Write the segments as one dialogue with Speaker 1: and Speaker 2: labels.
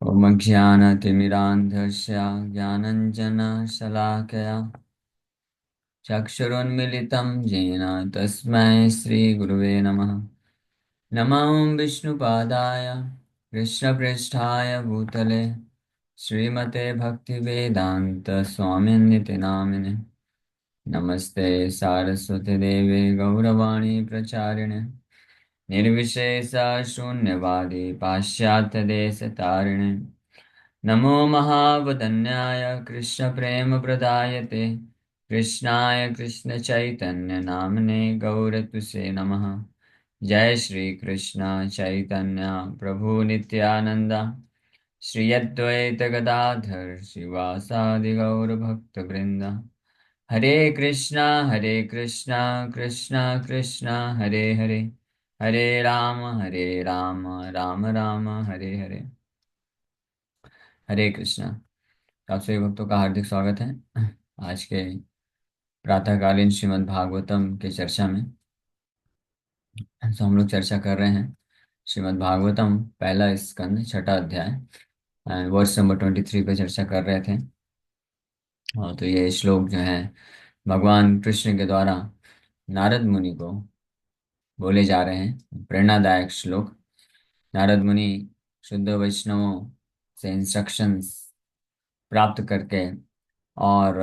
Speaker 1: ॐ ज्ञानतिमिरान्धस्य ज्ञानञ्जनशलाकया चक्षुरुन्मिलितं येन तस्मै श्रीगुरुवे नमः। नमो विष्णुपादाय कृष्णपृष्ठाय भूतले श्रीमते भक्तिवेदान्तस्वामिन्निति नामिने। नमस्ते सारस्वतीदेवे गौरवाणी प्रचारिणे निर्विशेषशून्यवादी पाश्चात्यदेशतारिणे। नमो महावदन्याय कृष्णप्रेमप्रदायते कृष्णाय कृष्णचैतन्यनाम्ने गौरतुसे नमः। जय श्री कृष्ण चैतन्य प्रभु नित्यानंद श्री अद्वैत गदाधर शिवासादि गौरभक्तवृंद। हरे कृष्णा कृष्णा कृष्णा हरे हरे, हरे राम राम राम हरे हरे। हरे कृष्णा। आप सभी भक्तों का हार्दिक स्वागत है आज के प्रातःकालीन श्रीमद् भागवतम के चर्चा में। तो हम लोग चर्चा कर रहे हैं श्रीमद् भागवतम पहला स्कंद छठा अध्याय एंड वर्स नंबर 23 पे चर्चा कर रहे थे। और तो ये श्लोक जो है भगवान कृष्ण के द्वारा नारद मुनि को बोले जा रहे हैं, प्रेरणादायक श्लोक। नारद मुनि शुद्ध वैष्णवों से इंस्ट्रक्शंस प्राप्त करके और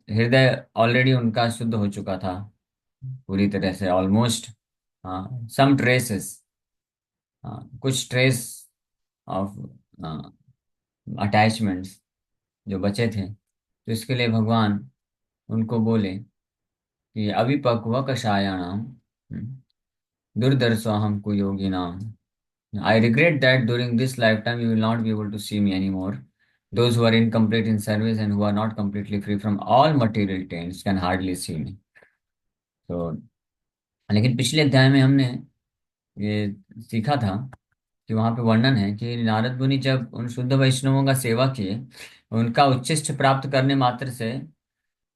Speaker 1: हृदय ऑलरेडी उनका शुद्ध हो चुका था पूरी तरह से, ऑलमोस्ट। हाँ, सम ट्रेसेस, हाँ कुछ ट्रेस ऑफ अटैचमेंट्स जो बचे थे। तो इसके लिए भगवान उनको बोले कि अविपक्व कषायाणाम दुर्दर्शोऽहं कुयोगिनाम। I regret that during this lifetime you will not be able to see me anymore. Those who are incomplete in service and who are not completely free from all material taints can hardly see me. तो लेकिन पिछले अध्याय में हमने ये सीखा था कि वहाँ पे वर्णन है कि नारद मुनि जब उन शुद्ध वैष्णवों का सेवा किए, उनका उच्चिष्ट प्राप्त करने मात्र से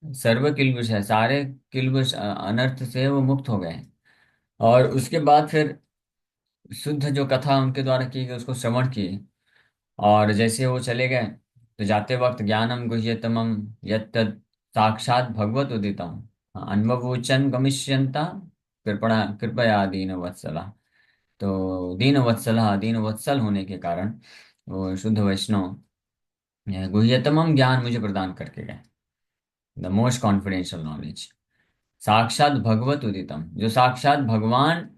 Speaker 1: सर्व किल्बिष है, सारे किल्बिष अनर्थ से वो मुक्त हो गए। और उसके बाद फिर शुद्ध जो कथा उनके द्वारा की गई उसको श्रवण किए। और जैसे वो चले गए तो जाते वक्त ज्ञानम गुह्यतमम यत् साक्षात भगवत उदितम अन्ववोचन गमिष्यन्ता कृपणा कृपया दीन वत्सला। तो दीन वत्सला, दीन वत्सल होने के कारण वो शुद्ध वैष्णव गुह्यतमम ज्ञान मुझे प्रदान करके गए, द मोस्ट कॉन्फिडेंशियल नॉलेज। साक्षात भगवत उदितम, जो साक्षात भगवान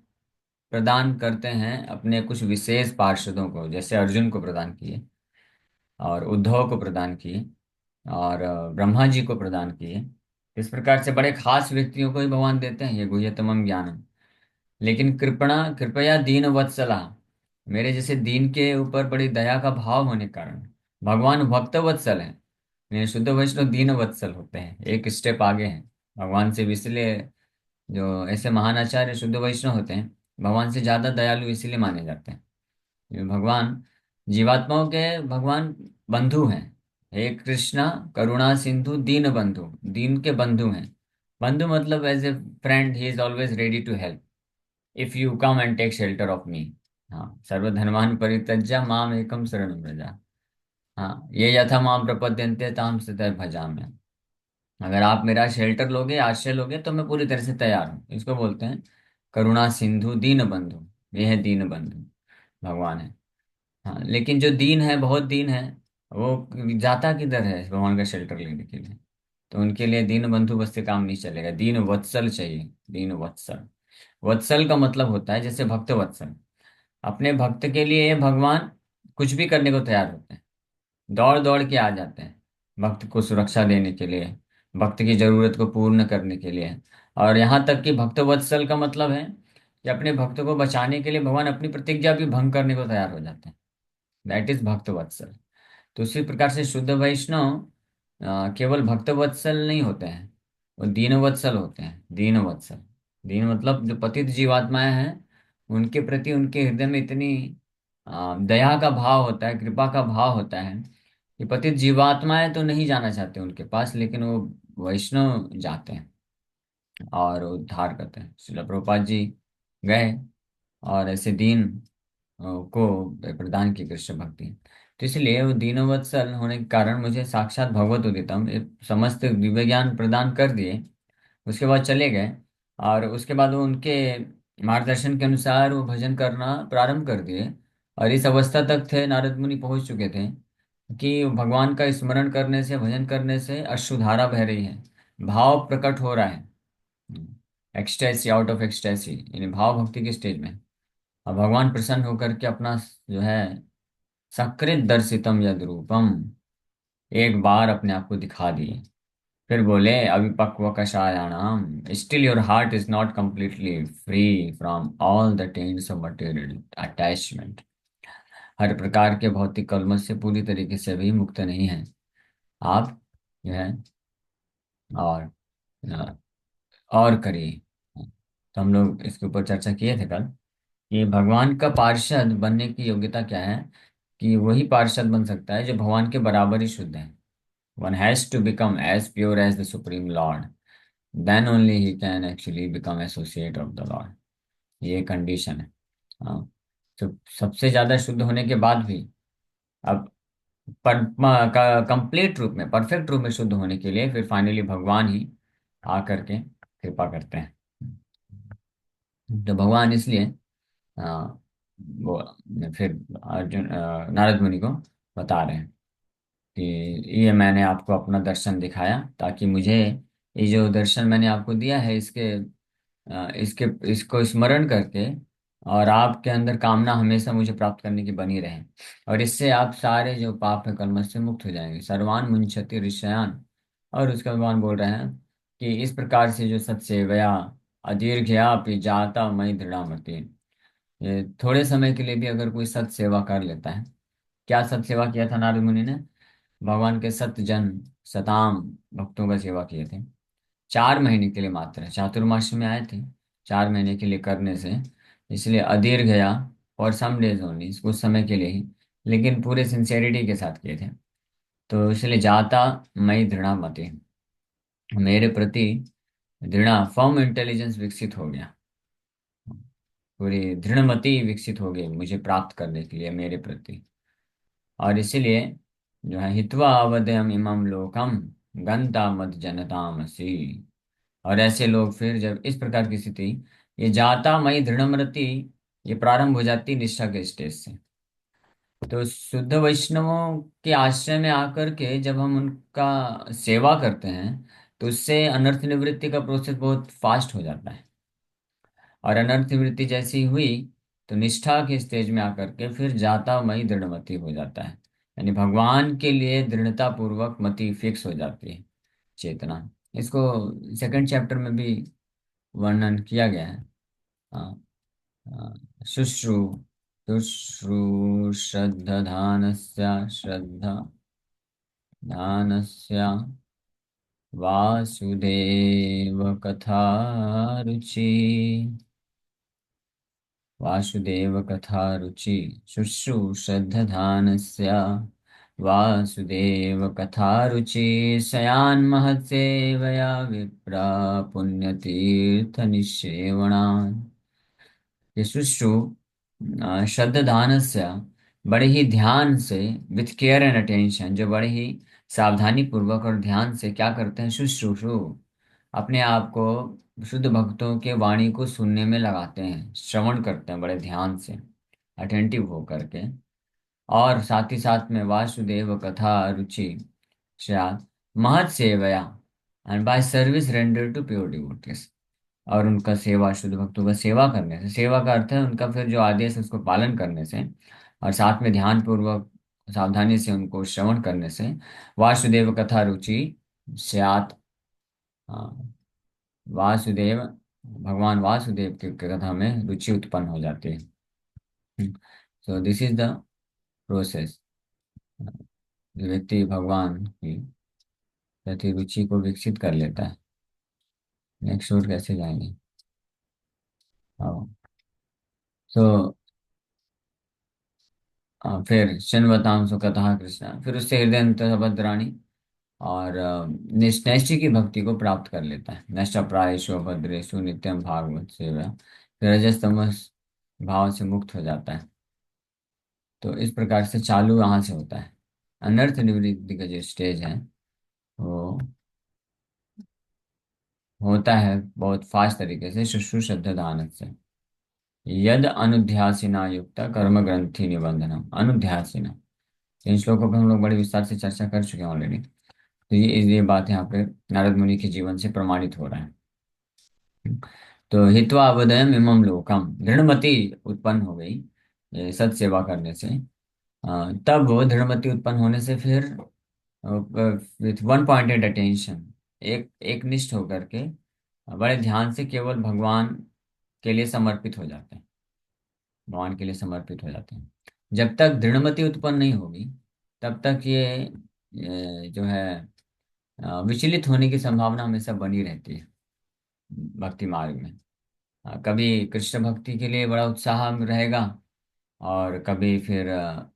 Speaker 1: प्रदान करते हैं अपने कुछ विशेष पार्षदों को, जैसे अर्जुन को प्रदान किए और उद्धव को प्रदान किए और ब्रह्मा जी को प्रदान किए। इस प्रकार से बड़े खास व्यक्तियों को ही भगवान देते हैं ये गुह्यतमम ज्ञानम। लेकिन कृपणा कृपया दीन वत्सला, मेरे जैसे दीन के ऊपर बड़ी दया का भाव होने के कारण भगवान भक्त वत्सल हैं। मेरे शुद्ध वैष्णव दीन वत्सल होते हैं, एक स्टेप आगे हैं भगवान से भी। इसलिए जो ऐसे महान आचार्य शुद्ध वैष्णव होते हैं भगवान से ज्यादा दयालु इसीलिए माने जाते हैं। ये भगवान जीवात्माओं के भगवान बंधु हैं। हे कृष्णा करुणा सिंधु दीन बंधु, दीन के बंधु हैं। बंधु मतलब as a friend he is always ready to help if you come and take shelter of me. हाँ, सर्वधर्मान् परित्यज्य माम एकम शरणं व्रज। हाँ, ये यथा माम प्रपद्यन्ते ताम सतः भजामि। अगर आप मेरा शेल्टर लोगे, आश्रय लोगे, तो मैं पूरी तरह से तैयार हूँ। इसको बोलते हैं करुणा सिंधु दीन बंधु। ये है दीन बंधु, भगवान है। हाँ, लेकिन जो दीन है, बहुत दीन है, वो जाता किधर है भगवान का शेल्टर लेने के लिए? तो उनके लिए दीन बंधु बस से काम नहीं चलेगा, दीन वत्सल चाहिए। दीन वत्सल, वत्सल का मतलब होता है जैसे भक्त वत्सल। अपने भक्त के लिए भगवान कुछ भी करने को तैयार होते हैं, दौड़ दौड़ के आ जाते हैं भक्त को सुरक्षा देने के लिए, भक्त की जरूरत को पूर्ण करने के लिए। और यहाँ तक कि भक्त वत्सल का मतलब है कि अपने भक्त को बचाने के लिए भगवान अपनी प्रतिज्ञा भी भंग करने को तैयार हो जाते हैं। दैट इज भक्त वत्सल। तो उसी प्रकार से शुद्ध वैष्णव केवल भक्त वत्सल नहीं होते हैं, वो दीन वत्सल होते हैं। दीन वत्सल, दीन मतलब जो पतित जीवात्माएं हैं उनके प्रति उनके हृदय में इतनी दया का भाव होता है, कृपा का भाव होता है कि पतित जीवात्माएं तो नहीं जाना चाहते उनके पास, लेकिन वो वैष्णव जाते हैं और उद्धार करते हैं। श्रील प्रभुपाद जी गए और ऐसे दीन को प्रदान की कृष्ण भक्ति। तो इसलिए वो दीनवत्सल होने के कारण मुझे साक्षात भगवत उदितम ये समस्त दिव्य ज्ञान प्रदान कर दिए। उसके बाद चले गए, और उसके बाद वो उनके मार्गदर्शन के अनुसार वो भजन करना प्रारंभ कर दिए। और इस अवस्था तक थे, नारद मुनि पहुंच चुके थे कि भगवान का स्मरण करने से, भजन करने से अश्रुधारा बह रही है, भाव प्रकट हो रहा है। एक्सटेसी, आउट ऑफ एक्सटेसी, यानी भाव भक्ति के स्टेज में। अब भगवान प्रसन्न होकर के अपना जो है सकृत दर्शितम यद रूपम, एक बार अपने आप को दिखा दिए। फिर बोले अविपक्व कषायाणाम, still your heart is not completely free from all the taints of material attachment. हर प्रकार के भौतिक कलमश से पूरी तरीके से भी मुक्त नहीं है आप, जो है। और अ, और करिए। तो हम लोग इसके ऊपर चर्चा किए थे कल कि भगवान का पार्षद बनने की योग्यता क्या है। कि वही पार्षद बन सकता है जो भगवान के बराबर ही शुद्ध है। One has to become as pure as the supreme lord, then only he can actually become associate of the lord. ये कंडीशन है। हाँ। तो सबसे ज्यादा शुद्ध होने के बाद भी अब पर कंप्लीट रूप में, परफेक्ट रूप में शुद्ध होने के लिए फिर फाइनली भगवान ही आकर के कृपा करते हैं। तो भगवान इसलिए आ, वो फिर अर्जुन नारद मुनि को बता रहे हैं कि ये मैंने आपको अपना दर्शन दिखाया, ताकि मुझे ये जो दर्शन मैंने आपको दिया है इसके इसके इसको स्मरण करके, और आपके अंदर कामना हमेशा मुझे प्राप्त करने की बनी रहे। और इससे आप सारे जो पाप है कलमश से मुक्त हो जाएंगे, सर्वान मुंचति ऋषयान। और उसके भगवान बोल रहे हैं कि इस प्रकार से जो सत्सेवया अदीर्घयापि जाता मयि दृढ़ामति, ये थोड़े समय के लिए भी अगर कोई सत सेवा कर लेता है। क्या सत सेवा किया था नारद मुनि ने? भगवान के सत जन, सताम भक्तों का सेवा किए थे। 4 महीने के लिए मात्र, चातुर्मास में आए थे, 4 महीने के लिए करने से, इसलिए अधीर गया। और सम डेज ओनली, कुछ समय के लिए ही, लेकिन पूरे सिंसेरिटी के साथ किए थे। तो इसलिए जाता मई दृढ़ा मति, मेरे प्रति दृढ़ फर्म इंटेलिजेंस विकसित हो गया। पूरी दृढ़मति विकसित हो गई मुझे प्राप्त करने के लिए मेरे प्रति। और इसीलिए जो है हित्वा अवदयम इमम लोकम गंता मत जनतामसी। और ऐसे लोग फिर जब इस प्रकार की स्थिति, ये जाता मई दृढ़मति, ये प्रारंभ हो जाती निष्ठा के स्टेज से। तो शुद्ध वैष्णवों के आश्रय में आकर के जब हम उनका सेवा करते हैं, तो उससे अनर्थ निवृत्ति का प्रोसेस बहुत फास्ट हो जाता है। और अनर्थ निवृत्ति जैसी हुई, तो निष्ठा के स्टेज में आकर के फिर जाता मई दृढ़मति हो जाता है। यानी भगवान के लिए दृढ़ता पूर्वक मति फिक्स हो जाती है, चेतना। इसको सेकंड चैप्टर में भी वर्णन किया गया है। हाँ, हाँ, शुश्रु शुश्रू श्रद्धानस्य श्रद्धा दानस्य वासुदेव कथा रुचि, वासुदेव कथा रुचि शुश्रूषद्धधानस्य वासुदेव कथा रुचि शयान् महत्सेवया विप्रा पुण्यतीर्थ निश्रेवणान्। ये शुश्रु श्रद्धानस्य, बड़े ही ध्यान से, विथ केयर एंड अटेंशन, जो बड़े ही सावधानी पूर्वक और ध्यान से क्या करते हैं, शुश्रूषु, अपने आप को शुद्ध भक्तों के वाणी को सुनने में लगाते हैं, श्रवण करते हैं बड़े ध्यान से, अटेंटिव होकर के। और साथ ही साथ में वासुदेव कथा रुचि स्यात् महत सेवया, and by service render to pure devotees. और उनका सेवा, शुद्ध भक्तों का सेवा करने से, सेवा का अर्थ है उनका फिर जो आदेश है उसको पालन करने से, और साथ में ध्यान पूर्वक सावधानी से उनको श्रवण करने से वासुदेव कथा रुचि स्यात्। हाँ, वासुदेव, भगवान वासुदेव की कथा में रुचि उत्पन्न हो जाती है। So this is the process. जो व्यक्ति भगवान की प्रति रुचि को विकसित कर लेता है। नेक्स्ट और कैसे जाएंगे? हाँ। सो फिर शृण्वतां सुकतः कृष्ण, फिर उससे हृदय भद्राणी, और नैष्ठिक की भक्ति को प्राप्त कर लेता है। नष्ट प्रायेषु भद्रेषु नित्यम भागवत सेवा, फिर रजस तमस भाव से मुक्त हो जाता है। तो इस प्रकार से चालू यहाँ से होता है। अनर्थ निवृत्ति का जो स्टेज है वो होता है बहुत फास्ट तरीके से शुश्रूषब्ददान से। यद अनुध्यासिना युक्त कर्म ग्रंथि निबंधनम अनुध्यासिना। इन श्लोकों पर हम लोग बड़े विस्तार से चर्चा कर चुके हैं ऑलरेडी। तो ये बात यहाँ पे नारद मुनि के जीवन से प्रमाणित हो रहा है। तो हित्वा अवदयम इमम लोकम, दृढ़मति उत्पन्न हो गई ये सत सेवा करने से। तब वो दृढ़मति उत्पन्न होने से फिर विथ वन पॉइंटेड अटेंशन, एक एक निष्ठ होकर के बड़े ध्यान से केवल भगवान के लिए समर्पित हो जाते हैं। भगवान के लिए समर्पित हो जाते हैं। जब तक दृढ़मति उत्पन्न नहीं होगी तब तक ये जो है विचलित होने की संभावना हमेशा बनी रहती है भक्ति मार्ग में। कभी कृष्ण भक्ति के लिए बड़ा उत्साह रहेगा, और कभी फिर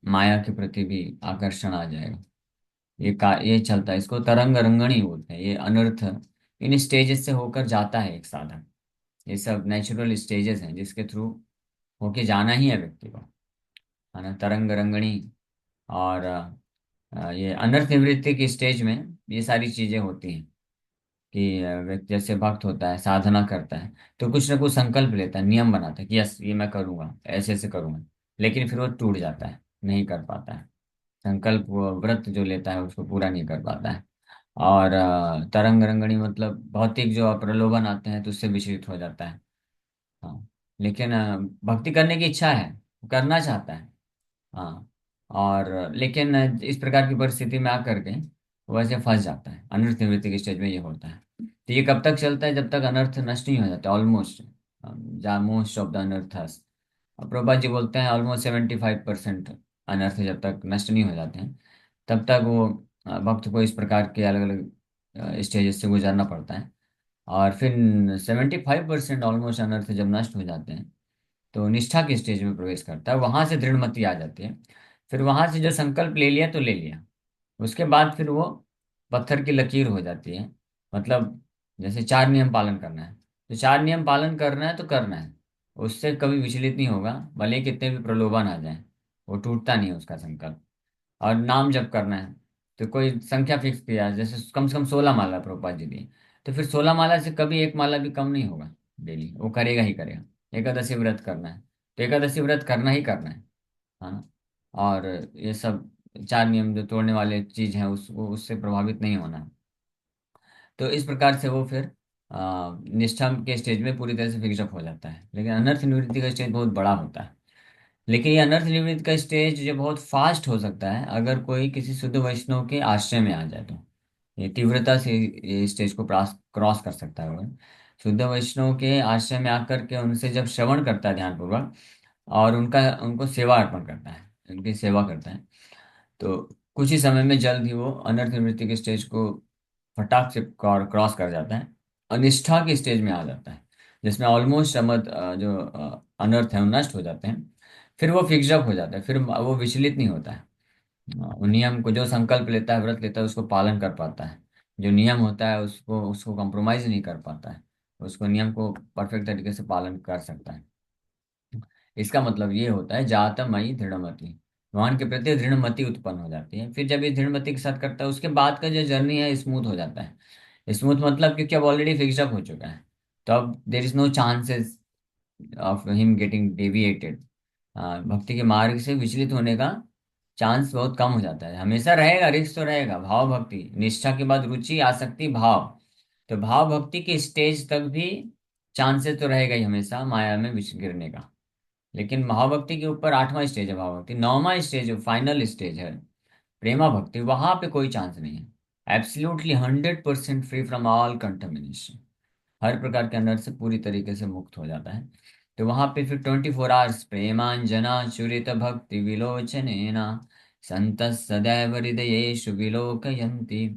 Speaker 1: माया के प्रति भी आकर्षण आ जाएगा। ये चलता है, इसको तरंग रंगणी बोलते हैं। ये अनर्थ इन स्टेजेस से होकर जाता है एक साधक। ये सब नेचुरल स्टेजेस हैं जिसके थ्रू होके जाना ही है व्यक्ति को, है ना। तरंग रंगणी और ये अनर्थ निवृत्ति की स्टेज में ये सारी चीजें होती हैं कि व्यक्ति जैसे भक्त होता है, साधना करता है, तो कुछ ना कुछ संकल्प लेता है, नियम बनाता है कि यस ये मैं करूंगा, ऐसे ऐसे करूंगा। लेकिन फिर वो टूट जाता है, नहीं कर पाता है। संकल्प वो व्रत जो लेता है उसको पूरा नहीं कर पाता है। और तरंग रंगणी मतलब भौतिक जो प्रलोभन आते हैं तो उससे विचलित हो जाता है। हाँ, लेकिन भक्ति करने की इच्छा है, वो करना चाहता है। हाँ, और लेकिन इस प्रकार की परिस्थिति में आकर के वो ऐसे फंस जाता है। अनर्थ निवृत्ति के स्टेज में ये होता है। तो ये कब तक चलता है? जब तक अनर्थ नष्ट नहीं हो जाता ऑलमोस्ट। जहाँ most of the अनर्थस, Prabhupada ji बोलते हैं ऑलमोस्ट 75% अनर्थ जब तक नष्ट नहीं हो जाते हैं तब तक वो भक्त को इस प्रकार के अलग अलग स्टेजेस से गुजरना पड़ता है। और फिर 75% ऑलमोस्ट अनर्थ जब नष्ट हो जाते हैं तो निष्ठा के स्टेज में प्रवेश करता है। वहां से दृढ़मति आ जाती है। फिर वहां से जो संकल्प ले लिया तो ले लिया, उसके बाद फिर वो पत्थर की लकीर हो जाती है। मतलब जैसे चार नियम पालन करना है, तो चार नियम पालन करना है तो करना है, उससे कभी विचलित नहीं होगा, भले ही कितने भी प्रलोभन आ जाए, वो टूटता नहीं है उसका संकल्प। और नाम जप करना है तो कोई संख्या फिक्स किया, जैसे कम से कम 16 माला प्रभुपाद जी दी, तो फिर 16 माला से कभी एक माला भी कम नहीं होगा। डेली वो करेगा ही करेगा। एकादशी व्रत करना है तो एकादशी व्रत करना ही करना है। हाँ, और ये सब चार नियम जो तोड़ने वाले चीज हैं उससे प्रभावित नहीं होना है। तो इस प्रकार से वो फिर निष्ठा के स्टेज में पूरी तरह से फिक्सअप हो जाता है। लेकिन अनर्थ निवृत्ति का स्टेज बहुत बड़ा होता है। लेकिन ये अनर्थ निवृत्ति का स्टेज जो बहुत फास्ट हो सकता है अगर कोई किसी शुद्ध वैष्णव के आश्रय में आ जाए तो। ये तीव्रता से ये स्टेज को क्रॉस कर सकता है वो। शुद्ध वैष्णव के आश्रय में आकर के उनसे जब श्रवण करता है ध्यानपूर्वक, और उनको सेवा अर्पण करता है, उनकी सेवा करता है, तो कुछ ही समय में जल्द ही वो अनर्थ निवृत्ति के स्टेज को फटाक से क्रॉस कर जाता है। अनिष्ठा के स्टेज में आ जाता है जिसमें ऑलमोस्ट समझ जो अनर्थ है वो नष्ट हो जाते हैं। फिर वो फिक्सअप हो जाता है, फिर वो विचलित नहीं होता है। वो नियम को जो संकल्प लेता है, व्रत लेता है, उसको पालन कर पाता है। जो नियम होता है उसको उसको कॉम्प्रोमाइज नहीं कर पाता है। उसको नियम को परफेक्ट तरीके से पालन कर सकता है। इसका मतलब ये होता है जातम मई दृढ़मति, भगवान के प्रति दृढ़मति उत्पन्न हो जाती है। फिर जब ये दृढ़मति के साथ करता है उसके बाद का जो जर्नी है स्मूथ हो जाता है। स्मूथ मतलब क्योंकि अब ऑलरेडी फिक्सअप हो चुका है, तो अब there is no chances of him getting deviated. भक्ति के मार्ग से विचलित होने का चांस बहुत कम हो जाता है। हमेशा रहेगा, रिस्क तो रहेगा। भाव भक्ति, निष्ठा के बाद रुचि, आसक्ति, भाव। तो भाव भक्ति के स्टेज तक भी चांसेस तो रहेगा ही हमेशा माया में विच गिरने का। लेकिन महाभक्ति के ऊपर 8वां स्टेज है भाव भक्ति, 9वां स्टेज जो फाइनल स्टेज है प्रेमा भक्ति, वहां पे कोई चांस नहीं है। Absolutely 100% free from all contamination, हर प्रकार के अंदर से पूरी तरीके से मुक्त हो जाता है। तो वहां पे फिर 24 आवर्स प्रेमांजना चुरित भक्ति विलोचनेना संत सदैव हृदयेषु विलोकयन्ति।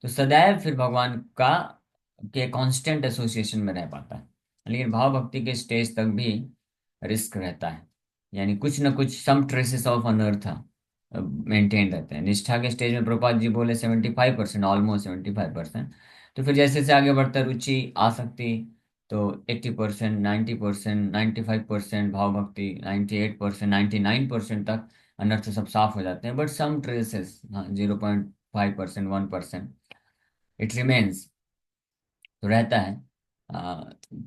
Speaker 1: तो सदैव फिर भगवान का के कांस्टेंट एसोसिएशन में रह पाता है। लेकिन भाव भक्ति के स्टेज तक भी रिस्क रहता है, यानी कुछ न कुछ सम ट्रेसेस ऑफ अनर्थ मेंटेन रहते हैं। निष्ठा के स्टेज में प्रभुपाद जी बोले 75%, ऑलमोस्ट 75%। तो फिर जैसे जैसे आगे बढ़ता है रुचि, आसक्ति, तो 80%, 90%, 95% भाव भक्ति, 98%, 99% तक अनर्थ सब साफ हो जाते हैं, बट सम ट्रेसेस, हाँ, 0.5%, 1% इट रिमेन्स, तो रहता है। आ,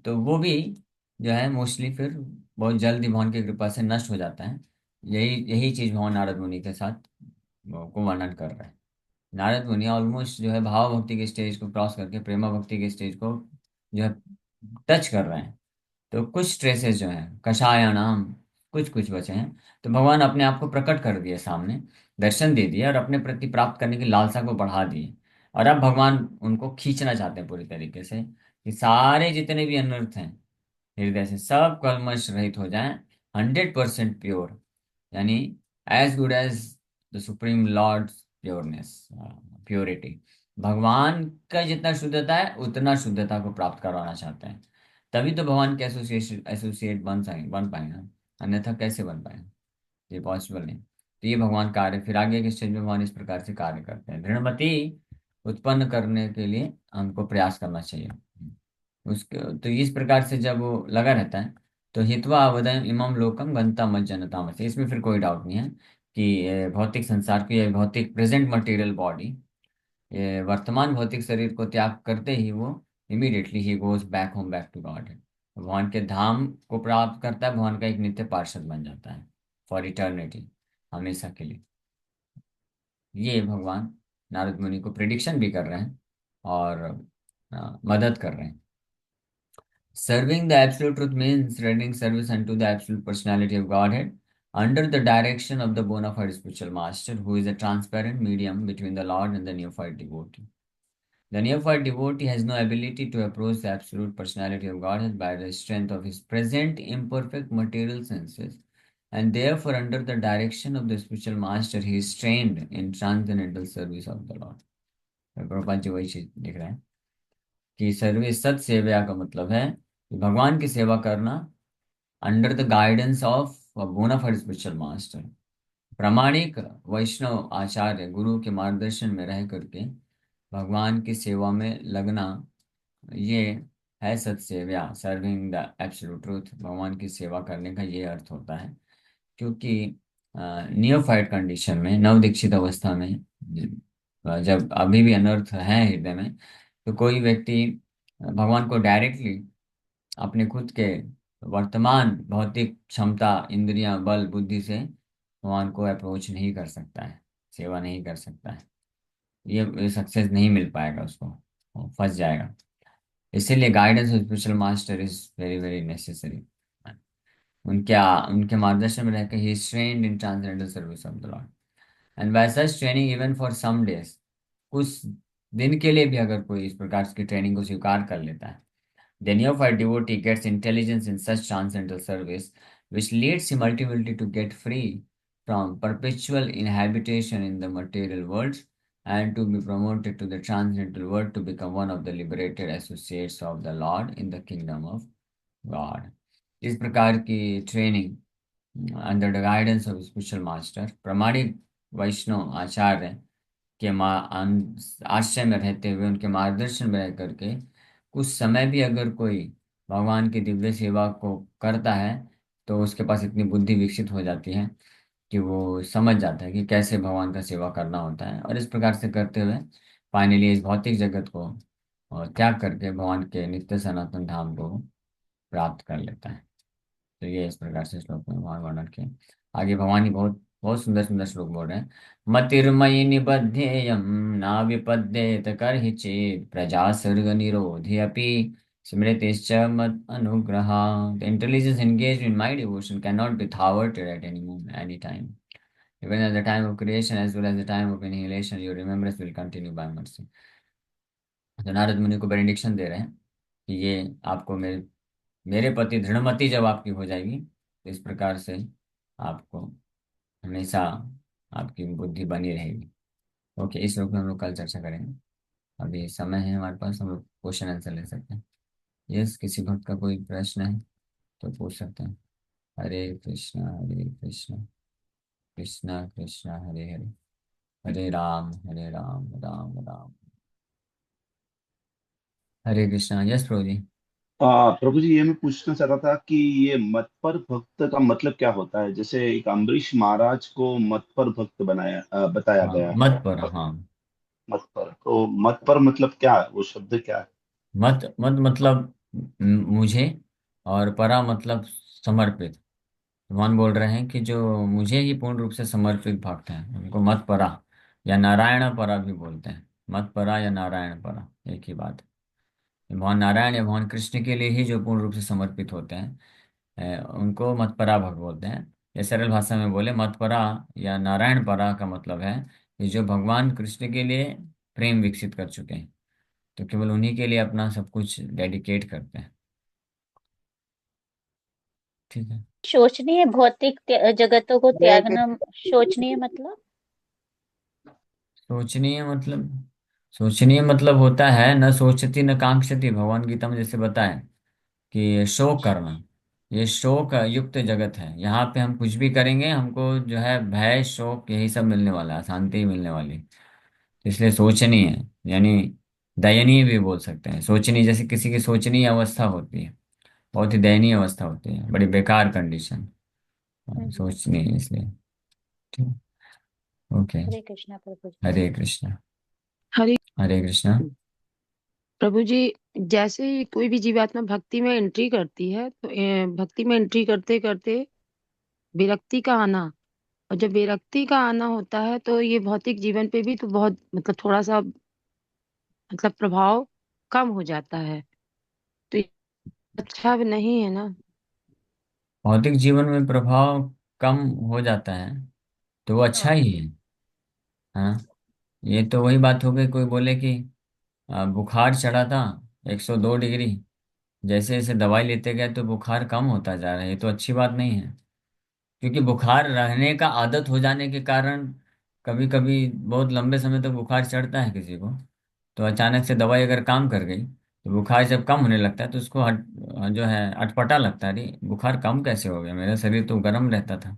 Speaker 1: तो वो भी जो है मोस्टली फिर बहुत जल्दी भगवान की कृपा से नष्ट हो जाता है। यही यही चीज भगवान नारद मुनि के साथ को वर्णन कर रहे हैं। नारद मुनि ऑलमोस्ट जो है भाव भक्ति के स्टेज को क्रॉस करके प्रेमा भक्ति के स्टेज को जो है टच कर रहे हैं। तो कुछ ट्रेसेस जो हैं कषायाणाम, कुछ कुछ बचे हैं। तो भगवान अपने आप को प्रकट कर दिए सामने, दर्शन दे दिए और अपने प्रति प्राप्त करने की लालसा को बढ़ा दिए। और अब भगवान उनको खींचना चाहते हैं पूरी तरीके से कि सारे जितने भी अनर्थ हैं हृदय से सब कल्मश रहित हो जाएं, 100% प्योर, यानी as good as the supreme lord pureness, purity. भगवान का जितना शुद्धता है उतना शुद्धता को प्राप्त करवाना चाहते हैं। तभी तो भगवान के एसोसिएट बन पाए ना, अन्यथा कैसे बन पाए? ये पॉसिबल नहीं। तो ये भगवान कार्य, फिर आगे के स्टेज में भगवान इस प्रकार से कार्य करते हैं। दृढ़मति उत्पन्न करने के लिए हमको प्रयास करना चाहिए। उसके तो इस प्रकार से जब वो लगा रहता है, तो हित्वा अवदयम इमम लोकम गंता मज्जनता जनतामसि, इसमें फिर कोई डाउट नहीं है कि ये भौतिक संसार की, ये भौतिक प्रेजेंट मटेरियल बॉडी, ये वर्तमान भौतिक शरीर को त्याग करते ही वो इमीडिएटली ही goes back home, back to God. भगवान के धाम को प्राप्त करता है, भगवान का एक नित्य पार्षद बन जाता है फॉर इटर्निटी, हमेशा के लिए। ये भगवान नारद मुनि को प्रिडिक्शन भी कर रहे हैं और मदद कर रहे हैं। Serving the absolute truth means rendering service unto the absolute personality of Godhead under the direction of the bona fide spiritual master, who is a transparent medium between the Lord and the neophyte devotee. The neophyte devotee has no ability to approach the absolute personality of Godhead by the strength of his present imperfect material senses, and therefore, under the direction of the spiritual master, he is trained in transcendental service of the Lord. Prabhupada ji वही चीज लिख रहे हैं कि service, सत सेवा का मतलब है कि भगवान की सेवा करना under the guidance of bonafide spiritual master, प्रामाणिक वैष्णव आचार्य गुरु के मार्गदर्शन में रह करके भगवान की सेवा में लगना। ये है सत्सेव्या, सर्विंग द एब्सोल्यूट ट्रूथ। भगवान की सेवा करने का ये अर्थ होता है। क्योंकि नियोफाइट कंडीशन में, नवदीक्षित अवस्था में, जब अभी भी अनर्थ है हृदय में, तो कोई व्यक्ति भगवान को डायरेक्टली अपने खुद के वर्तमान भौतिक क्षमता, इंद्रियां, बल, बुद्धि से भगवान को अप्रोच नहीं कर सकता है, सेवा नहीं कर सकता है। ये सक्सेस नहीं मिल पाएगा उसको, वो फंस जाएगा। इसीलिए guidance of spiritual master is very very necessary. उनके उनके मार्गदर्शन में रहकर he is trained in transcendental service of the lord, and by such training even for some days, कुछ दिन के लिए भी अगर कोई इस प्रकार की ट्रेनिंग को स्वीकार कर लेता है, the neophyte devotee gets intelligence in such transcendental service, which leads him ultimately to get free from perpetual inhabitation in the material worlds and to be promoted to the transcendental world to become one of the liberated associates of the Lord in the kingdom of God. इस प्रकार की training under the guidance of spiritual master, प्रामाणिक वैष्णव आचार्य के आश्रय में रहते हुए, उनके मार्गदर्शन में रह करके कुछ समय भी अगर कोई भगवान की दिव्य सेवा को करता है, तो उसके पास इतनी बुद्धि विकसित हो जाती है कि वो समझ जाता है कि कैसे भगवान का सेवा करना होता है, और इस प्रकार से करते हुए फाइनली इस भौतिक जगत को त्याग करके भगवान के नित्य सनातन धाम को प्राप्त कर लेता है। तो ये इस प्रकार से श्लोक में भगवान वर्णन किए। आगे भगवान ही बहुत बहुत सुंदर सुंदर श्लोक बोल रहे हैं। मतिर्मयि निबध्येयं न विपद्येत कर्हि चेत् प्रजा सर्ग निरोधे अपि स्मृतिश्च मद अनुग्रहा। The intelligence engaged in my devotion cannot be thwarted at any moment, any time. Even at the time of creation as well as the time of annihilation, your remembrance will continue by mercy. तो नारद मुनि को benediction दे रहे हैं कि ये आपको मेरे मेरे प्रति दृढ़मति जब आपकी हो जाएगी, तो इस प्रकार से आपको हमेशा आपकी बुद्धि बनी रहेगी। ओके, इस रूप में हम लोग कल चर्चा करेंगे। अभी समय है हमारे पास, हम लोग क्वेश्चन आंसर ले सकते हैं। यस, किसी भक्त का कोई प्रश्न है तो पूछ सकते हैं। हरे कृष्णा कृष्णा कृष्णा हरे हरे, हरे राम राम राम हरे कृष्णा। यस प्रभु जी।
Speaker 2: प्रभु जी, ये मैं पूछना चाह रहा था कि ये मतपर भक्त का मतलब क्या होता है। जैसे एक अम्बरीश महाराज को मतपर भक्त बताया
Speaker 1: हाँ,
Speaker 2: गया है।
Speaker 1: मत पर, हाँ।
Speaker 2: मतपर, तो मतपर मतलब क्या है, वो शब्द क्या है।
Speaker 1: मत मत मतलब मुझे, और परा मतलब समर्पित। भगवान बोल रहे हैं कि जो मुझे ही पूर्ण रूप से समर्पित भक्त हैं उनको मत परा या नारायण परा भी बोलते हैं। मत परा या नारायण परा एक ही बात है। भगवान नारायण या भगवान कृष्ण के लिए ही जो पूर्ण रूप से समर्पित होते हैं, उनको मत परा भक्त बोलते हैं। या सरल भाषा में बोले, मत परा या नारायण परा का मतलब है कि जो भगवान कृष्ण के लिए प्रेम विकसित कर चुके हैं, तो केवल उन्हीं के लिए अपना सब कुछ डेडिकेट करते हैं। ठीक है।
Speaker 3: शोचनीय भौतिक जगतों को त्यागना, शोचनीय मतलब।
Speaker 1: सोचनीय मतलब, सोचनीय मतलब होता है न सोचती न कांक्षती। भगवान गीता में जैसे बताए कि शोक करना, ये शोक युक्त जगत है। यहाँ पे हम कुछ भी करेंगे हमको जो है भय शोक यही सब मिलने वाला है, शांति ही मिलने वाली। इसलिए सोचनीय है, यानी दयनीय भी बोल सकते हैं। सोचनीय जैसे किसी की सोचनीय अवस्था होती है, बहुत ही दयनीय अवस्था होती है, बड़ी बेकार कंडीशन।
Speaker 3: हम्म।
Speaker 1: सोचनीय इसलिए। ठीक। ओके।
Speaker 3: हरे कृष्णा प्रभु जी।
Speaker 1: हरे कृष्णा।
Speaker 4: हरे
Speaker 1: हरे कृष्णा।
Speaker 4: प्रभु जी, जैसे ही कोई भी जीवात्मा भक्ति में एंट्री करती है तो भक्ति में एंट्री करते करते विरक्ति का आना, और जब विरक्ति का आना होता है तो ये भौतिक जीवन पे भी तो बहुत मतलब थोड़ा सा मतलब प्रभाव कम हो जाता है। तो ये अच्छा भी नहीं है ना।
Speaker 1: भौतिक जीवन में प्रभाव कम हो जाता है तो वो अच्छा
Speaker 4: हाँ।
Speaker 1: ही है। हाँ, ये तो वही बात हो गई। कोई बोले कि बुखार चढ़ा था 102 डिग्री, जैसे जैसे दवाई लेते गए तो बुखार कम होता जा रहा है, ये तो अच्छी बात नहीं है। क्योंकि बुखार रहने का आदत हो जाने के कारण कभी कभी बहुत लंबे समय तक बुखार चढ़ता है किसी को। तो अचानक से दवाई अगर काम कर गई तो बुखार जब कम होने लगता है तो उसको जो है अटपटा लगता है, अरे बुखार कम कैसे हो गया, मेरा शरीर तो गर्म रहता था।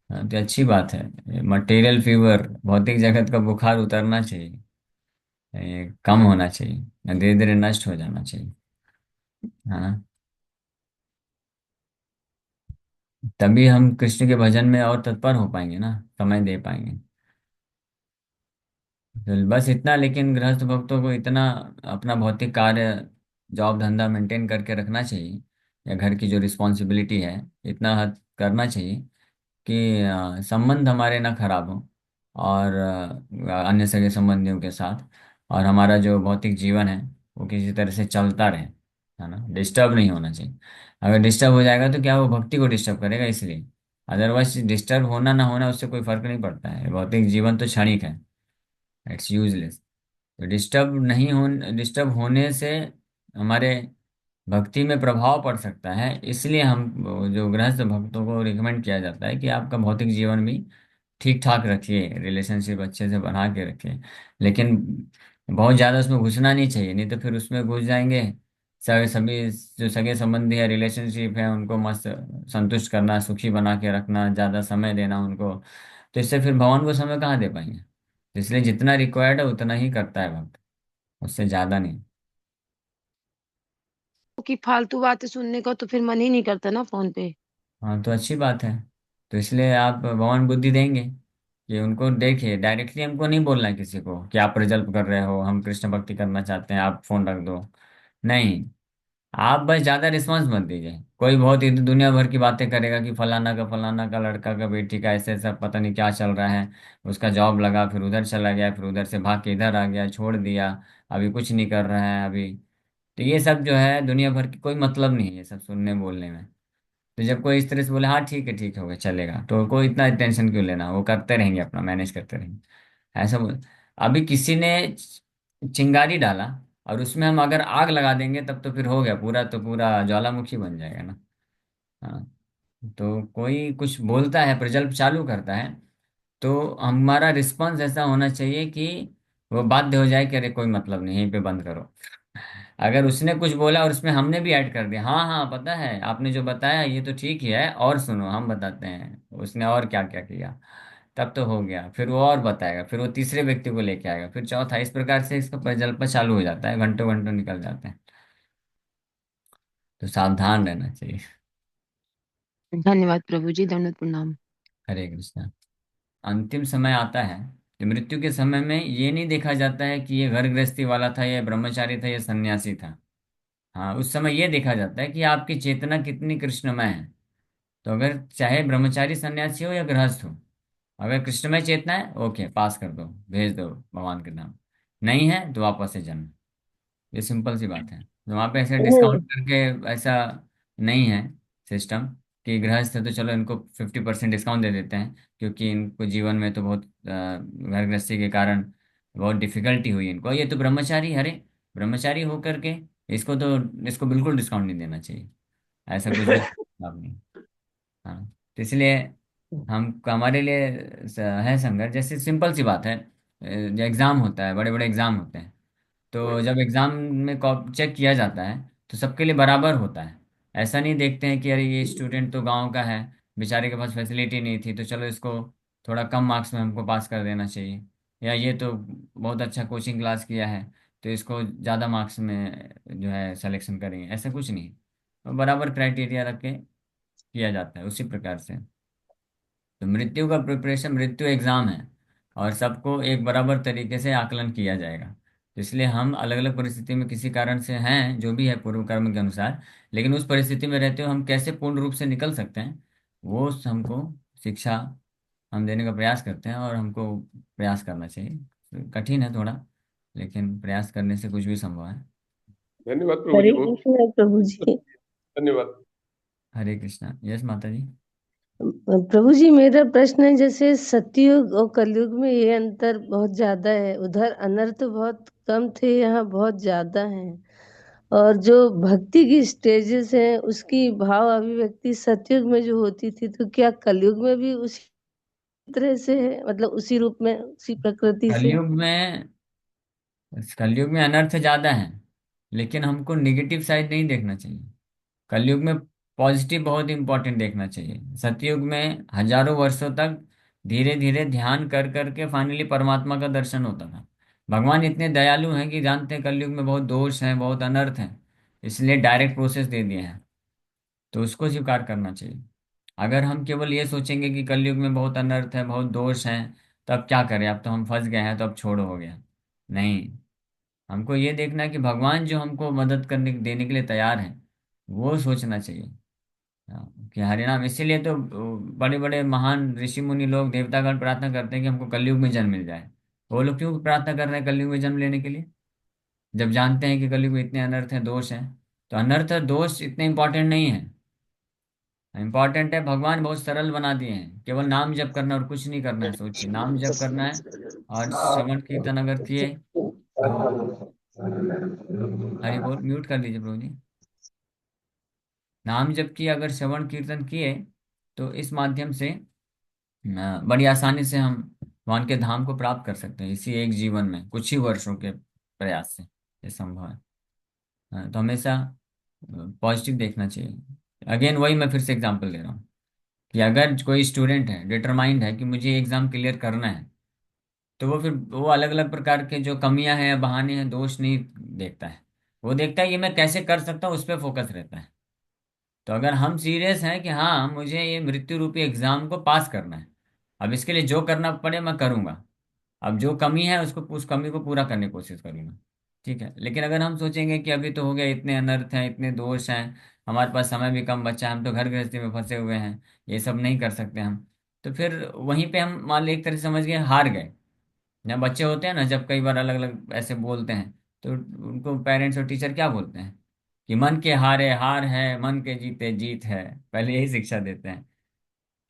Speaker 1: हाँ, तो अच्छी बात है। मटेरियल फीवर, भौतिक जगत का बुखार उतरना चाहिए, ये कम होना चाहिए, धीरे धीरे नष्ट हो जाना चाहिए। हाँ, तभी हम कृष्ण के भजन में और तत्पर हो पाएंगे ना, समय दे पाएंगे। तो बस इतना, लेकिन गृहस्थ भक्तों को इतना अपना भौतिक कार्य, जॉब धंधा मेंटेन करके रखना चाहिए, या घर की जो रिस्पॉन्सिबिलिटी है इतना हद करना चाहिए कि संबंध हमारे ना खराब हो, और अन्य सगे संबंधियों के साथ, और हमारा जो भौतिक जीवन है वो किसी तरह से चलता रहे, है ना, डिस्टर्ब नहीं होना चाहिए। अगर डिस्टर्ब हो जाएगा तो क्या वो भक्ति को डिस्टर्ब करेगा, इसलिए। अदरवाइज डिस्टर्ब होना ना होना उससे कोई फर्क नहीं पड़ता है, भौतिक जीवन तो क्षणिक है, इट्स यूजलेस। तो डिस्टर्ब होने से हमारे भक्ति में प्रभाव पड़ सकता है। इसलिए हम जो गृहस्थ भक्तों को रिकमेंड किया जाता है कि आपका भौतिक जीवन भी ठीक ठाक रखिए, रिलेशनशिप अच्छे से बना के रखिए, लेकिन बहुत ज़्यादा उसमें घुसना नहीं चाहिए, नहीं तो फिर उसमें घुस जाएंगे। सभी जो सगे संबंधी है, रिलेशनशिप है, उनको मस्त संतुष्ट करना, सुखी बना के रखना, ज़्यादा समय देना उनको, तो इससे फिर भगवान को समय कहाँ दे पाएंगे। तो इसलिए जितना रिक्वायर्ड है उतना ही करता है भक्त, उससे ज़्यादा नहीं।
Speaker 4: कि फालतू बातें सुनने का तो फिर मन ही नहीं करता ना फोन पे।
Speaker 1: हाँ, तो अच्छी बात है। तो इसलिए आप भगवान बुद्धि देंगे कि उनको देखिए, डायरेक्टली हमको नहीं बोलना है किसी को कि आप प्रजल्प कर रहे हो, हम कृष्ण भक्ति करना चाहते हैं, आप फोन रख दो। नहीं, आप बस ज्यादा रिस्पॉन्स मत दीजिए। कोई बहुत इधर दुनिया भर की बातें करेगा कि फलाना का लड़का का बेटी का ऐसे ऐसा पता नहीं क्या चल रहा है, उसका जॉब लगा फिर उधर चला गया, फिर उधर से भाग के इधर आ गया, छोड़ दिया, अभी कुछ नहीं कर रहा है अभी। तो ये सब जो है दुनिया भर की कोई मतलब नहीं है ये सब सुनने बोलने में। तो जब कोई इस तरह से बोले हाँ ठीक है, ठीक होगा, चलेगा, तो कोई इतना टेंशन क्यों लेना, वो करते रहेंगे, अपना मैनेज करते रहेंगे। ऐसा अभी किसी ने चिंगारी डाला और उसमें हम अगर आग लगा देंगे तब तो फिर हो गया, पूरा तो पूरा ज्वालामुखी बन जाएगा ना। हाँ, तो कोई कुछ बोलता है, प्रज्वल चालू करता है, तो हमारा रिस्पांस ऐसा होना चाहिए कि वो बाध्य हो जाए कि अरे कोई मतलब नहीं, यहीं पे बंद करो। अगर उसने कुछ बोला और उसमें हमने भी ऐड कर दिया, हाँ हाँ पता है आपने जो बताया ये तो ठीक ही है, और सुनो हम बताते हैं उसने और क्या क्या किया, तब तो हो गया। फिर वो और बताएगा, फिर वो तीसरे व्यक्ति को लेके आएगा, फिर चौथा, इस प्रकार से इसका जल्पा चालू हो जाता है, घंटों घंटों निकल जाते हैं। तो सावधान रहना चाहिए।
Speaker 4: धन्यवाद प्रभु जी, दंडवत प्रणाम।
Speaker 1: हरे कृष्णा। अंतिम समय आता है कि मृत्यु के समय में ये नहीं देखा जाता है कि ये घर गृहस्थी वाला था, ये ब्रह्मचारी था, ये सन्यासी था। हाँ, उस समय ये देखा जाता है कि आपकी चेतना कितनी कृष्णमय है। तो अगर चाहे ब्रह्मचारी सन्यासी हो या गृहस्थ हो, अगर कृष्णमय चेतना है, ओके, पास कर दो, भेज दो भगवान के नाम। नहीं है तो वापस से जन्म। ये सिंपल सी बात है। तो वहाँ पे ऐसे डिस्काउंट करके ऐसा नहीं है सिस्टम कि गृहस्थ है तो चलो इनको 50% डिस्काउंट दे देते हैं, क्योंकि इनको जीवन में तो बहुत घर गृहस्थी के कारण बहुत डिफिकल्टी हुई इनको, ये तो ब्रह्मचारी, हरे ब्रह्मचारी होकर के इसको बिल्कुल डिस्काउंट नहीं देना चाहिए। ऐसा कुछ भी लाभ नहीं। हाँ, तो इसलिए हम हमारे लिए है संघर्ष। जैसे सिंपल सी बात है, जो एग्ज़ाम होता है, बड़े बड़े एग्ज़ाम होते हैं, तो जब एग्जाम में चेक किया जाता है तो सबके लिए बराबर होता है। ऐसा नहीं देखते हैं कि अरे ये स्टूडेंट तो गांव का है, बेचारे के पास फैसिलिटी नहीं थी, तो चलो इसको थोड़ा कम मार्क्स में हमको पास कर देना चाहिए। या ये तो बहुत अच्छा कोचिंग क्लास किया है, तो इसको ज़्यादा मार्क्स में जो है सिलेक्शन करेंगे, ऐसा कुछ नहीं। तो बराबर क्राइटेरिया रख के किया जाता है उसी प्रकार से। तो मृत्यु का प्रिपरेशन, मृत्यु एग्जाम है, और सबको एक बराबर तरीके से आकलन किया जाएगा। तो इसलिए हम अलग अलग परिस्थिति में किसी कारण से हैं, जो भी है पूर्व कर्म के अनुसार, लेकिन उस परिस्थिति में रहते हुए हम कैसे पूर्ण रूप से निकल सकते हैं, वो हमको शिक्षा हम देने का प्रयास करते हैं, और हमको प्रयास करना चाहिए। तो कठिन है थोड़ा, लेकिन प्रयास करने से कुछ भी संभव है।
Speaker 5: धन्यवाद प्रभु जी,
Speaker 6: हरे
Speaker 5: बहुत
Speaker 6: कृष्ण प्रभु जी।
Speaker 5: धन्यवाद।
Speaker 1: हरे कृष्णा। यस माता जी।
Speaker 6: प्रभु जी, मेरा प्रश्न है, जैसे सतयुग और कलयुग में ये अंतर बहुत ज्यादा है, उधर अनर्थ बहुत कम थे, यहाँ बहुत ज्यादा है। और जो भक्ति की स्टेजेस हैं उसकी भाव अभिव्यक्ति सतयुग में जो होती थी, तो क्या कलयुग में भी उसी तरह से है, मतलब उसी रूप में, उसी प्रकृति से?
Speaker 1: कलयुग में कलयुग में अनर्थ ज्यादा है, लेकिन हमको निगेटिव साइड नहीं देखना चाहिए। कलयुग में पॉजिटिव बहुत इंपॉर्टेंट देखना चाहिए। सतयुग में हजारों वर्षों तक धीरे धीरे ध्यान कर करके फाइनली परमात्मा का दर्शन होता था। भगवान इतने दयालु हैं कि जानते हैं कलयुग में बहुत दोष हैं, बहुत अनर्थ हैं, इसलिए डायरेक्ट प्रोसेस दे दिए हैं। तो उसको स्वीकार करना चाहिए। अगर हम केवल ये सोचेंगे कि कलयुग में बहुत अनर्थ है, बहुत दोष हैं, तो अब क्या करें, अब तो हम फंस गए हैं, तो अब छोड़ो, हो गया। नहीं, हमको ये देखना है कि भगवान जो हमको मदद करने देने के लिए तैयार है, वो सोचना चाहिए। हाँ, कि हरिनाम, इसीलिए तो बड़े बड़े महान ऋषि मुनि लोग, देवतागण प्रार्थना करते हैं कि हमको कलयुग में जन्म मिल जाए। वो लोग क्यों प्रार्थना कर रहे हैं कलयुग में जन्म लेने के लिए, जब जानते हैं कि कलयुग में इतने अनर्थ हैं, दोष हैं। तो अनर्थ और दोष इतने इंपॉर्टेंट नहीं है। इंपॉर्टेंट है भगवान बहुत सरल बना दिए हैं, केवल नाम जप करना और कुछ नहीं करना है। सोचिए, नाम जप करना है और श्रवण कीर्तन अगर किए तो, हरि बोल, म्यूट कर लीजिए प्रभु जी। नाम जप किए, अगर श्रवण कीर्तन किए, तो इस माध्यम से बड़ी आसानी से हम भगवान के धाम को प्राप्त कर सकते हैं, इसी एक जीवन में कुछ ही वर्षों के प्रयास से ये संभव है। तो हमेशा पॉजिटिव देखना चाहिए। अगेन वही मैं फिर से एग्जांपल दे रहा हूँ कि अगर कोई स्टूडेंट है, डिटरमाइंड है कि मुझे एग्जाम क्लियर करना है, तो वो अलग अलग प्रकार के जो कमियां हैं, बहाने हैं, दोष नहीं देखता है। वो देखता है ये मैं कैसे कर सकता हूँ, उस पर फोकस रहता है। तो अगर हम सीरियस हैं कि हाँ मुझे ये मृत्यु रूपी एग्जाम को पास करना है, अब इसके लिए जो करना पड़े मैं करूंगा, अब जो कमी है उसको, उस कमी को पूरा करने की कोशिश करूंगा। ठीक है, लेकिन अगर हम सोचेंगे कि अभी तो हो गया, इतने अनर्थ हैं, इतने दोष हैं, हमारे पास समय भी कम बचा है, हम तो घर गृहस्थी में फंसे हुए हैं, ये सब नहीं कर सकते हम, तो फिर वहीं पे हम मान ली एक तरह से समझ गए हार गए। जब बच्चे होते हैं ना, जब कई बार अलग अलग ऐसे बोलते हैं, तो उनको पेरेंट्स और टीचर क्या बोलते हैं कि मन के हारे हार है, मन के जीते जीत है। पहले यही शिक्षा देते हैं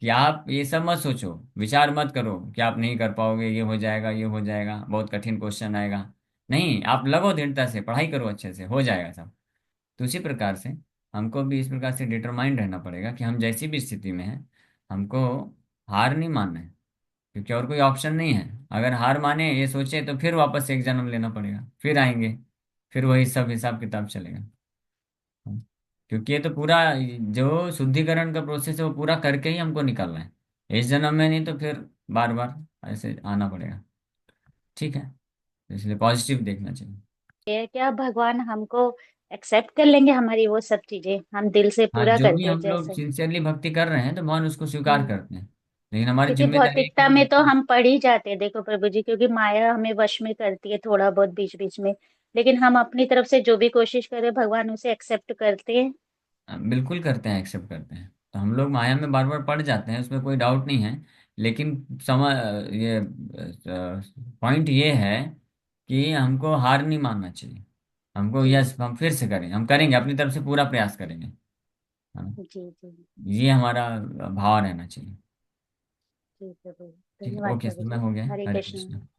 Speaker 1: कि आप ये सब मत सोचो, विचार मत करो कि आप नहीं कर पाओगे, ये हो जाएगा, ये हो जाएगा, बहुत कठिन क्वेश्चन आएगा। नहीं, आप लगो दृढ़ता से, पढ़ाई करो, अच्छे से हो जाएगा सब। तो उसी प्रकार से हमको भी इस प्रकार से डिटरमाइंड रहना पड़ेगा कि हम जैसी भी स्थिति में हैं, हमको हार नहीं मानना है, क्योंकि और कोई ऑप्शन नहीं है। अगर हार माने, ये सोचे, तो फिर वापस से एक जन्म लेना पड़ेगा, फिर आएंगे, फिर वही सब हिसाब किताब चलेगा। क्योंकि ये तो पूरा जो शुद्धिकरण का प्रोसेस है वो पूरा करके ही हमको निकलना है, इस जन्म में नहीं तो फिर बार बार ऐसे आना पड़ेगा। ठीक है, तो इसलिए पॉजिटिव देखना चाहिए।
Speaker 3: ये क्या भगवान हमको एक्सेप्ट कर लेंगे हमारी वो सब चीजें, हम दिल से
Speaker 1: हाँ,
Speaker 3: पूरा
Speaker 1: जो भी
Speaker 3: करते हैं
Speaker 1: हम लोग
Speaker 3: जैसे।
Speaker 1: सिंसियरली भक्ति कर रहे हैं तो भगवान उसको स्वीकार
Speaker 3: हम्म।
Speaker 1: करते हैं, लेकिन हमारी
Speaker 3: क्योंकि
Speaker 1: जिम्मेदारी है
Speaker 3: भौतिकता
Speaker 1: कि
Speaker 3: में तो हम पड़ ही जाते हैं, देखो प्रभु जी, क्योंकि माया हमें वश में करती है थोड़ा बहुत बीच बीच में, लेकिन हम अपनी तरफ से जो भी कोशिश करें भगवान उसे एक्सेप्ट करते हैं।
Speaker 1: बिल्कुल करते हैं, एक्सेप्ट करते हैं। तो हम लोग माया में बार बार पड़ जाते हैं, उसमें कोई डाउट नहीं है। लेकिन समय, ये पॉइंट ये है कि हमको हार नहीं मानना चाहिए। हमको,
Speaker 3: जी
Speaker 1: यस, हम फिर से करें, हम करेंगे, अपनी तरफ से पूरा प्रयास करेंगे, है ना?
Speaker 3: जी जी।
Speaker 1: ये हमारा भाव रहना चाहिए।
Speaker 3: जी प्रभु।
Speaker 1: ठीक है,
Speaker 3: धन्यवाद
Speaker 1: ओके सर,
Speaker 3: प्रभु
Speaker 1: मैं
Speaker 3: जी।
Speaker 1: हो गया।
Speaker 3: हरे
Speaker 1: हरे
Speaker 3: कृष्ण।
Speaker 1: कृष्ण।